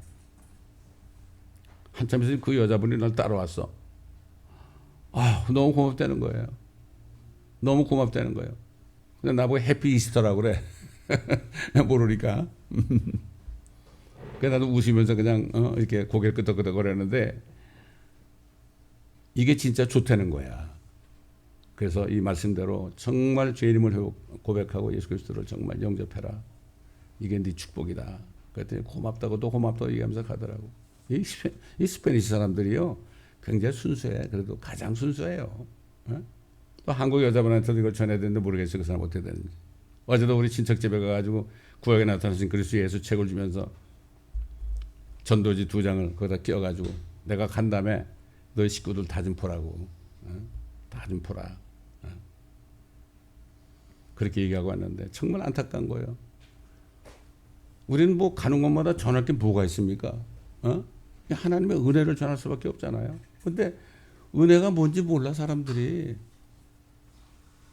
한참 있으면 그 여자분이 날 따라왔어. 아, 너무 고맙다는 거예요. 너무 고맙다는 거예요. 근데 나보고 해피 이스터라고 그래. 모르니까. 그래서 나도 웃으면서 그냥 이렇게 고개를 끄덕끄덕 거렸는데 이게 진짜 좋다는 거야. 그래서 이 말씀대로 정말 죄 이름을 고백하고 예수 그리스도를 정말 영접해라. 이게 네 축복이다. 그랬더니 고맙다고 또 고맙다고 얘기하면서 가더라고. 이 스페니시 사람들이요. 굉장히 순수해. 그래도 가장 순수해요. 또 한국 여자분한테도 이걸 전해야 되는데 모르겠어요. 그 사람 어떻게 되는지. 어제도 우리 친척 집에 가가지고 구약에 나타나신 그리스도 예수 책을 주면서 전도지 2장을 거기다 끼워가지고 내가 간 다음에 너희 식구들 다 좀 보라고. 다 좀 보라. 그렇게 얘기하고 왔는데 정말 안타까운 거예요. 우리는 뭐 가는 곳마다 전할 게 뭐가 있습니까? 하나님의 은혜를 전할 수밖에 없잖아요. 근데 은혜가 뭔지 몰라 사람들이.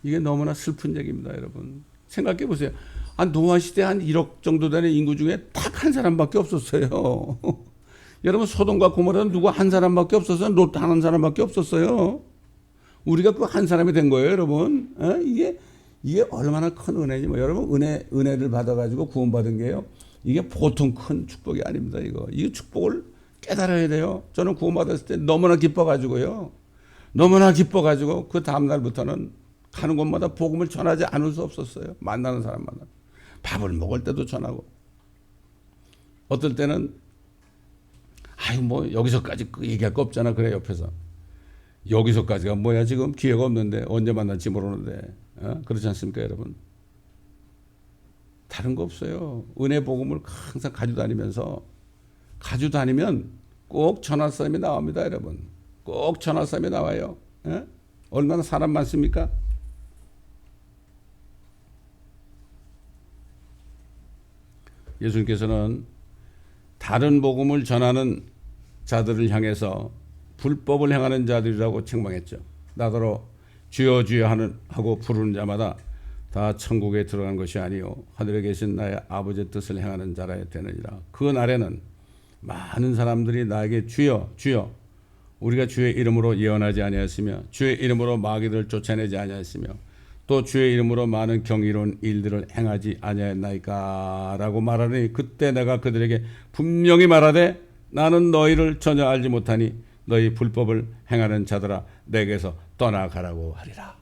이게 너무나 슬픈 얘기입니다, 여러분. 생각해 보세요. 노아 시대 한 1억 정도 되는 인구 중에 딱 한 사람밖에 없었어요. 여러분 소돔과 고모라는 누구 한 사람밖에 없었어요. 롯 한 사람밖에 없었어요. 우리가 그 한 사람이 된 거예요, 여러분. 이게 얼마나 큰 은혜지. 뭐 여러분 은혜를 받아가지고 구원받은 게요. 이게 보통 큰 축복이 아닙니다. 이거 축복을 깨달아야 돼요. 저는 구원받았을 때 너무나 기뻐가지고요. 너무나 기뻐가지고 그 다음날부터는 가는 곳마다 복음을 전하지 않을 수 없었어요. 만나는 사람마다. 밥을 먹을 때도 전하고. 어떨 때는 아유 뭐 여기서까지 얘기할 거 없잖아. 그래 옆에서. 여기서까지가 뭐야 지금 기회가 없는데 언제 만날지 모르는데. 그렇지 않습니까 여러분? 다른 거 없어요. 은혜 복음을 항상 가지고 다니면 꼭 전할 사람이 나옵니다 여러분. 꼭 전할 사람이 나와요. 얼마나 사람 많습니까? 예수님께서는 다른 복음을 전하는 자들을 향해서 불법을 행하는 자들이라고 책망했죠. 나더러 주여 주여 하고 부르는 자마다 다 천국에 들어간 것이 아니요 하늘에 계신 나의 아버지의 뜻을 행하는 자라 되느니라. 그 날에는 많은 사람들이 나에게 주여 주여 우리가 주의 이름으로 예언하지 아니하였으며 주의 이름으로 마귀들을 쫓아내지 아니하였으며 또 주의 이름으로 많은 경이로운 일들을 행하지 아니하였나이까 라고 말하니 그때 내가 그들에게 분명히 말하되 나는 너희를 전혀 알지 못하니 너희 불법을 행하는 자들아 내게서 떠나가라고 하리라.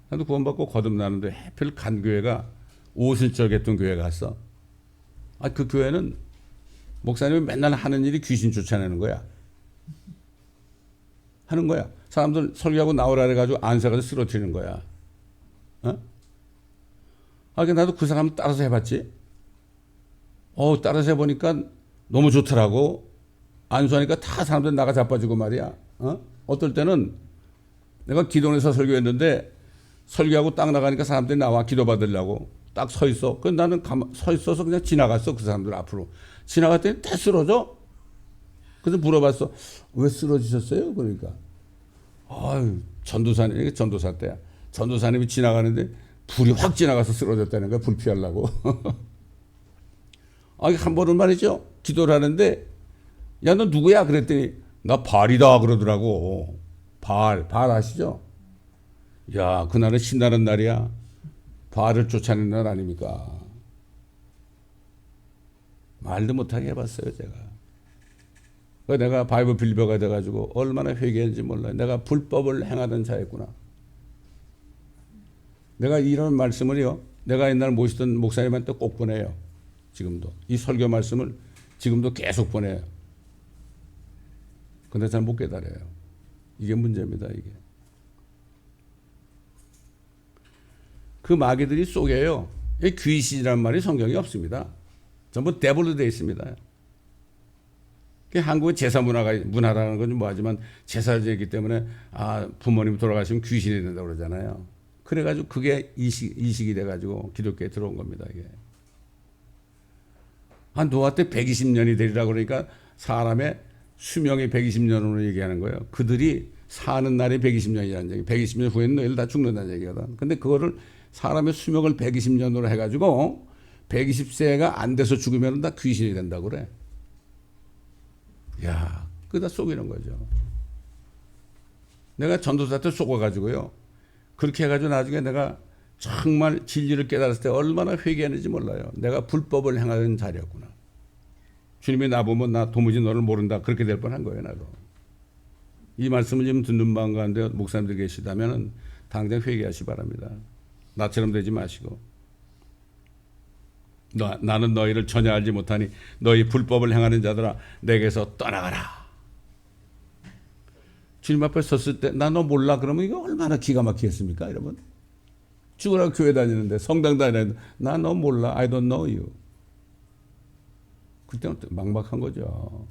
나도 구원받고 거듭나는데 하필 간 교회가 오슬쩍했던 교회 갔어. 그 교회는 목사님이 맨날 하는 일이 귀신 쫓아내는 거야. 하는 거야. 사람들 설교하고 나오라 해가지고 안세가서 쓰러뜨리는 거야. 나도 그 사람 따라서 해봤지. 따라서 해보니까 너무 좋더라고. 안수하니까 다 사람들 나가 자빠지고 말이야. 어떨 때는 내가 기도원에서 설교했는데 설교하고 딱 나가니까 사람들이 나와 기도받으려고 딱 서 있어. 그래서 나는 서 있어서 그냥 지나갔어. 그 사람들 앞으로. 지나갔더니 다 쓰러져. 그래서 물어봤어. 왜 쓰러지셨어요? 그러니까. 전도사님, 전도사 때야. 전도사님이 지나가는데 불이 확 지나가서 쓰러졌다는 거야. 불 피하려고. 한 번은 말이죠. 기도를 하는데 야, 너 누구야? 그랬더니 나 발이다 그러더라고. 발 아시죠? 야, 그날은 신나는 날이야. 발을 쫓아내는 날 아닙니까? 말도 못하게 해봤어요, 제가. 내가 바이블 빌더가 돼가지고 얼마나 회개했는지 몰라요. 내가 불법을 행하던 자였구나. 내가 이런 말씀을요, 내가 옛날 모시던 목사님한테 꼭 보내요. 지금도. 이 설교 말씀을 지금도 계속 보내요. 근데 잘 못 깨달아요. 이게 문제입니다, 이게. 그 마귀들이 속여요. 귀신이란 말이 성경에 없습니다. 전부 데블로 되어 있습니다. 한국의 제사 문화라는 건 뭐하지만 제사제이기 때문에 부모님 돌아가시면 귀신이 된다고 그러잖아요. 그래가지고 그게 이식이 돼가지고 기독교에 들어온 겁니다. 이게. 노아 때 120년이 되리라고 그러니까 사람의 수명이 120년으로 얘기하는 거예요. 그들이 사는 날이 120년이라는 얘기. 120년 후에는 너희들 다 죽는다는 얘기거든. 근데 그거를 사람의 수명을 120년으로 해가지고 120세가 안 돼서 죽으면 다 귀신이 된다고 그래. 야, 그거 다 속이는 거죠. 내가 전도사 때 속아가지고요. 그렇게 해가지고 나중에 내가 정말 진리를 깨달았을 때 얼마나 회개했는지 몰라요. 내가 불법을 행하는 자리였구나. 주님이 나보면 나 도무지 너를 모른다. 그렇게 될 뻔한 거예요, 나도. 이 말씀을 지금 듣는 방 가운데 목사님들 계시다면 당장 회개하시 바랍니다. 나처럼 되지 마시고. 나는 너희를 전혀 알지 못하니 너희 불법을 행하는 자들아 내게서 떠나가라. 주님 앞에 섰을 때 나 너 몰라 그러면 이거 얼마나 기가 막히겠습니까 여러분. 죽으라고 교회 다니는데 성당 다니는데 나 너 몰라. I don't know you. 그때는 막막한 거죠.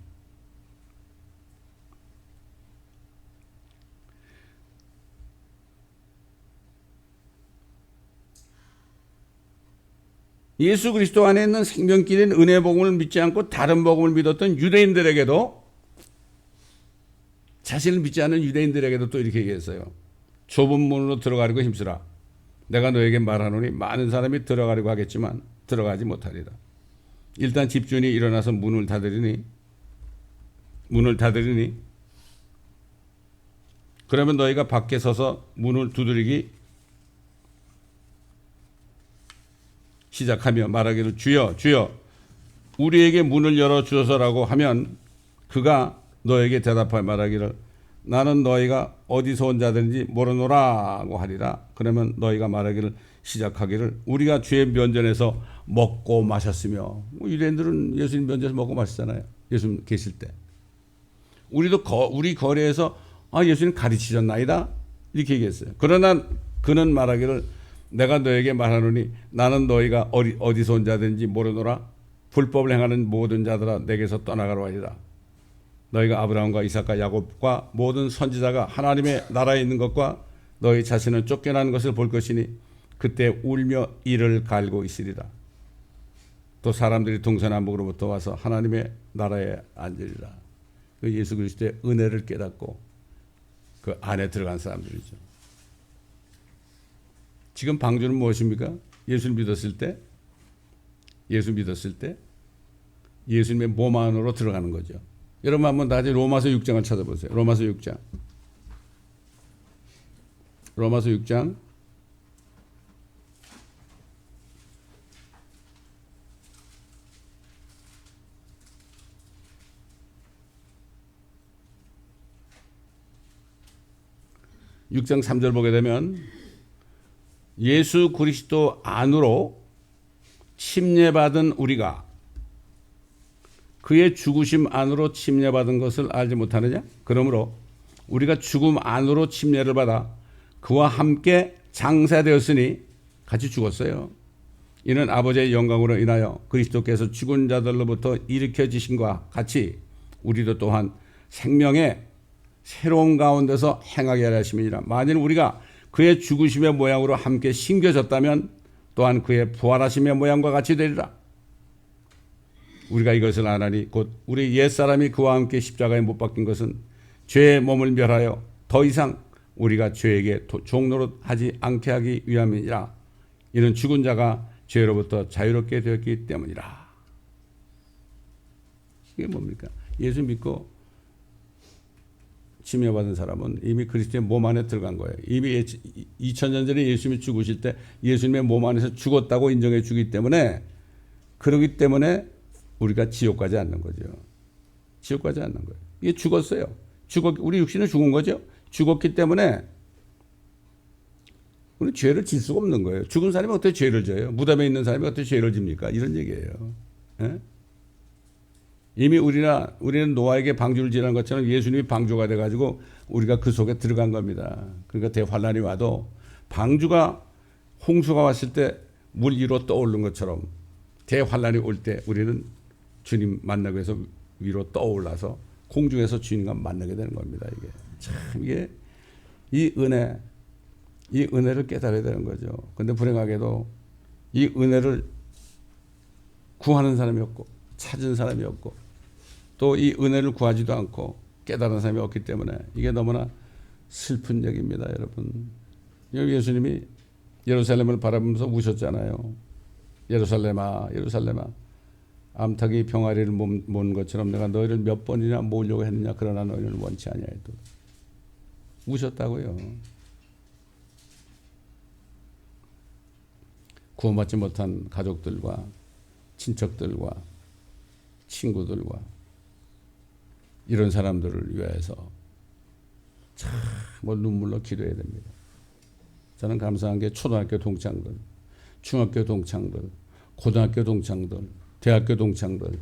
예수 그리스도 안에 있는 생명길인 은혜 복음을 믿지 않고 다른 복음을 믿었던 유대인들에게도 자신을 믿지 않는 유대인들에게도 또 이렇게 얘기했어요. 좁은 문으로 들어가려고 힘쓰라. 내가 너에게 말하노니 많은 사람이 들어가려고 하겠지만 들어가지 못하리라. 일단 집주인이 일어나서 문을 닫으리니 그러면 너희가 밖에 서서 문을 두드리기 시작하며 말하기를 주여 주여 우리에게 문을 열어주어서라고 하면 그가 너에게 대답하여 말하기를 나는 너희가 어디서 온 자들인지 모르노라고 하리라. 그러면 너희가 말하기를 시작하기를 우리가 주의 면전에서 먹고 마셨으며, 유대인들은 예수님 면전에서 먹고 마셨잖아요. 예수님 계실 때. 우리도 우리 거리에서 예수님 가르치셨나이다 이렇게 얘기했어요. 그러나 그는 말하기를 내가 너에게 말하노니 나는 너희가 어디서 온 자든지 모르노라. 불법을 행하는 모든 자들아 내게서 떠나가라 하리라. 너희가 아브라함과 이삭과 야곱과 모든 선지자가 하나님의 나라에 있는 것과 너희 자신은 쫓겨나는 것을 볼 것이니 그때 울며 이를 갈고 있으리라. 또 사람들이 동서남북으로부터 와서 하나님의 나라에 앉으리라. 그 예수 그리스도의 은혜를 깨닫고 그 안에 들어간 사람들이죠. 지금 방주는 무엇입니까? 예수를 믿었을 때, 예수님의 몸 안으로 들어가는 거죠. 여러분 한번 다시 로마서 6장을 찾아보세요. 로마서 6장. 6장 3절 보게 되면 예수 그리스도 안으로 침례받은 우리가 그의 죽으심 안으로 침례받은 것을 알지 못하느냐? 그러므로 우리가 죽음 안으로 침례를 받아 그와 함께 장사되었으니 같이 죽었어요. 이는 아버지의 영광으로 인하여 그리스도께서 죽은 자들로부터 일으켜지신과 같이 우리도 또한 생명의 새로운 가운데서 행하게 하려 하심이니라. 만일 우리가 그의 죽으심의 모양으로 함께 심겨졌다면 또한 그의 부활하심의 모양과 같이 되리라. 우리가 이것을 아나니 곧 우리 옛사람이 그와 함께 십자가에 못 박힌 것은 죄의 몸을 멸하여 더 이상 우리가 죄에게 종노릇 하지 않게 하기 위함이니라. 이는 죽은 자가 죄로부터 자유롭게 되었기 때문이라. 이게 뭡니까? 예수 믿고 침례받은 사람은 이미 그리스도의 몸 안에 들어간 거예요. 이미 2000년 전에 예수님이 죽으실 때 예수님의 몸 안에서 죽었다고 인정해 주기 때문에, 그러기 때문에 우리가 지옥 가지 않는 거죠. 지옥 가지 않는 거예요. 이게 죽었어요. 우리 육신은 죽은 거죠. 죽었기 때문에 우리는 죄를 질 수가 없는 거예요. 죽은 사람이 어떻게 죄를 져요? 무덤에 있는 사람이 어떻게 죄를 집니까? 이런 얘기예요. 예? 이미 우리는 노아에게 방주를 지난 것처럼 예수님이 방주가 돼가지고 우리가 그 속에 들어간 겁니다. 그러니까 대환란이 와도 방주가 홍수가 왔을 때 물 위로 떠오르는 것처럼 대환란이 올 때 우리는 주님 만나기 위해서 위로 떠올라서 공중에서 주님과 만나게 되는 겁니다. 이게 참 이 은혜를 깨달아야 되는 거죠. 근데 불행하게도 이 은혜를 구하는 사람이 없고 찾은 사람이 없고 또 이 은혜를 구하지도 않고 깨달은 사람이 없기 때문에 이게 너무나 슬픈 얘기입니다, 여러분. 예수님이 예루살렘을 바라보면서 우셨잖아요. 예루살렘아, 예루살렘아, 암탉이 병아리를 모은 것처럼 내가 너희를 몇 번이나 모으려고 했느냐. 그러나 너희는 원치 아니하였다. 우셨다고요. 구원받지 못한 가족들과 친척들과 친구들과 이런 사람들을 위해서 참 눈물로 기도해야 됩니다. 저는 감사한 게 초등학교 동창들, 중학교 동창들, 고등학교 동창들, 대학교 동창들,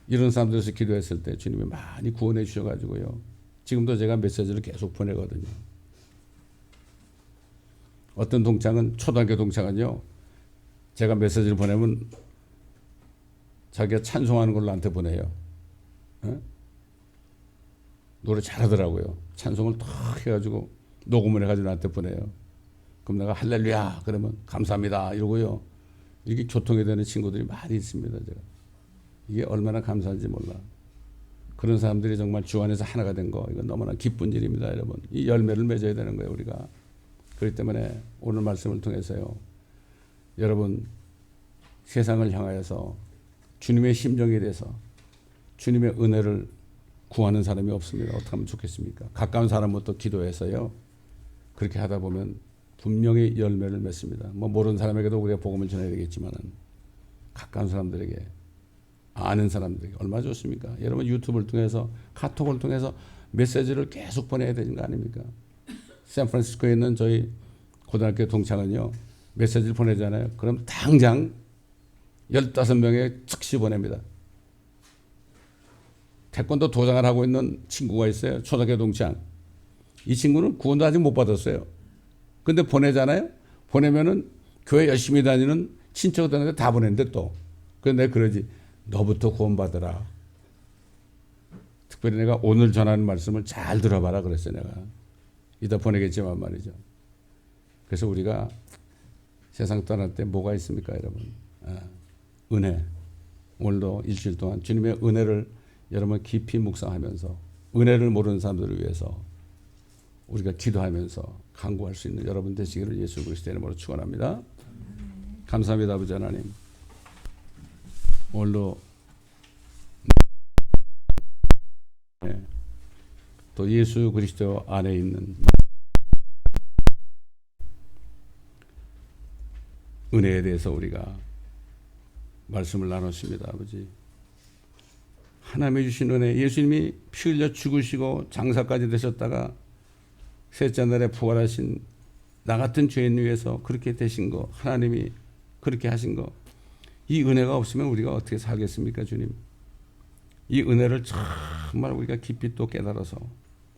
이런 사람들에서 기도했을 때 주님이 많이 구원해 주셔가지고요. 지금도 제가 메시지를 계속 보내거든요. 어떤 동창은, 초등학교 동창은요, 제가 메시지를 보내면 자기가 찬송하는 걸로 나한테 보내요. 에? 노래 잘하더라고요. 찬송을 탁 해가지고 녹음을 해가지고 나한테 보내요. 그럼 내가 할렐루야 그러면 감사합니다 이러고요. 이렇게 교통이 되는 친구들이 많이 있습니다. 제가 이게 얼마나 감사한지 몰라. 그런 사람들이 정말 주 안에서 하나가 된 거, 이건 너무나 기쁜 일입니다, 여러분. 이 열매를 맺어야 되는 거예요, 우리가. 그렇기 때문에 오늘 말씀을 통해서요, 여러분 세상을 향하여서 주님의 심정에 대해서 주님의 은혜를 구하는 사람이 없습니다. 어떻게 하면 좋겠습니까? 가까운 사람부터 기도해서요, 그렇게 하다 보면 분명히 열매를 맺습니다. 모르는 사람에게도 우리가 복음을 전해야 되겠지만 가까운 사람들에게 아는 사람들에게 얼마나 좋습니까? 여러분 유튜브를 통해서 카톡을 통해서 메시지를 계속 보내야 되는 거 아닙니까? 샌프란시스코에 있는 저희 고등학교 동창은요, 메시지를 보내잖아요. 그럼 당장 15명에 즉시 보냅니다. 태권도 도장을 하고 있는 친구가 있어요. 초등학교 동창. 이 친구는 구원도 아직 못 받았어요. 근데 보내잖아요. 보내면은 교회 열심히 다니는 친척들한테 다 보냈는데 또. 그래서 내가 그러지. 너부터 구원받으라. 특별히 내가 오늘 전하는 말씀을 잘 들어봐라 그랬어요. 내가. 이따 보내겠지만 말이죠. 그래서 우리가 세상 떠날 때 뭐가 있습니까, 여러분? 은혜. 오늘도 일주일 동안 주님의 은혜를 여러분 깊이 묵상하면서 은혜를 모르는 사람들을 위해서 우리가 기도하면서 간구할 수 있는 여러분 되시기를 예수 그리스도의 이름으로 축원합니다. 감사합니다, 아버지 하나님. 오늘도 또 예수 그리스도 안에 있는 은혜에 대해서 우리가 말씀을 나눴습니다, 아버지. 하나님이 주신 은혜, 예수님이 피 흘려 죽으시고 장사까지 되셨다가 셋째 날에 부활하신 나 같은 죄인 위해서 그렇게 되신 거, 하나님이 그렇게 하신 거, 이 은혜가 없으면 우리가 어떻게 살겠습니까, 주님? 이 은혜를 정말 우리가 깊이 또 깨달아서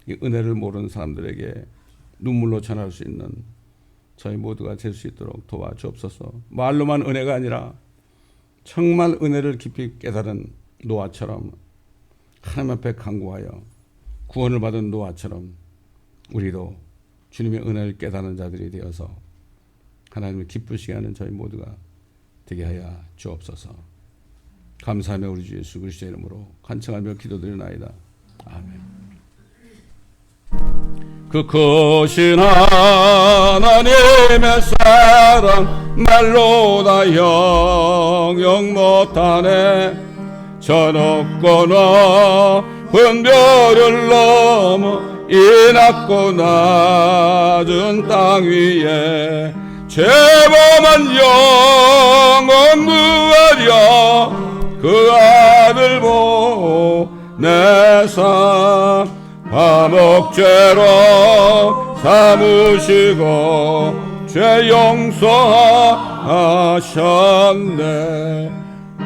이 은혜를 모르는 사람들에게 눈물로 전할 수 있는 저희 모두가 될 수 있도록 도와주옵소서. 말로만 은혜가 아니라 정말 은혜를 깊이 깨달은 노아처럼 하나님 앞에 간구하여 구원을 받은 노아처럼 우리도 주님의 은혜를 깨닫는 자들이 되어서 하나님을 기쁘시게 하는 저희 모두가 되게 하여 주옵소서. 감사하며 우리 주 예수 그리스도의 이름으로 간청하며 기도드리나이다. 아멘. 그 크신 하나님의 사랑 말로 다 영영 못하네. 저 높거나 분별을 넘어 이 낮고 낮은 땅 위에 죄범한 영혼 구하려 그 아들 보내사 화목죄로 삼으시고 죄 용서하셨네.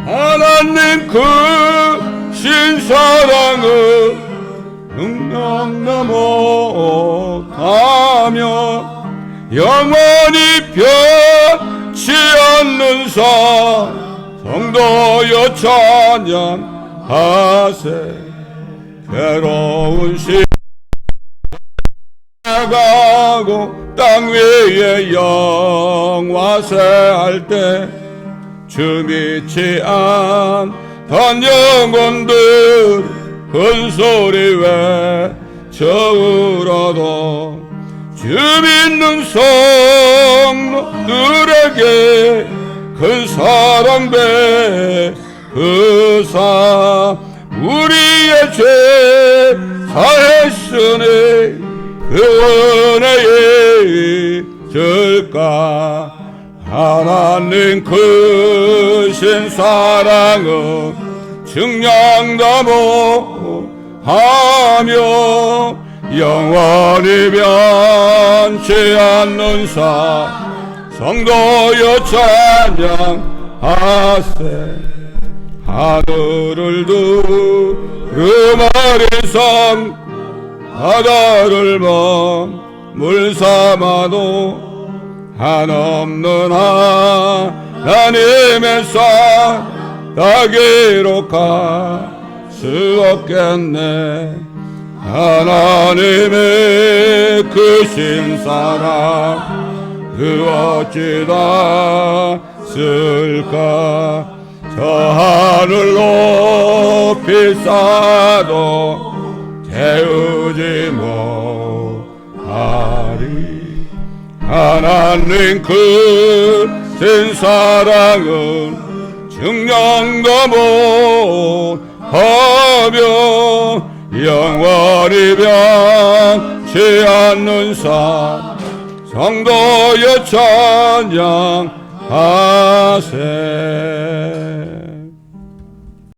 하나님 그 신사랑을 능력나 못하며 영원히 변치 않는 성도여 찬양하세. 괴로운 시가고 땅 위에 영화세할 때 주 믿지 않던 영혼들 큰소리 외쳐울어도 주 믿는 성도들에게 큰 사랑 베푸사 우리의 죄 사했으니 그 은혜에 줄까. 하나님 크신 사랑은 증량다 못하며 영원히 변치 않는 성도여 찬양하세. 하늘을 두루마리 삼 바다를 물 삼아도 한없는 하나님의 사랑 기록할 수 없겠네. 하나님의 크신 사랑 그 어찌 닿을까. 저 하늘 높이 쌓아도 태우지 못하리. 하나님 크신 사랑은 증량도 못하며 영원히 변치 않는 성도여 찬양하세.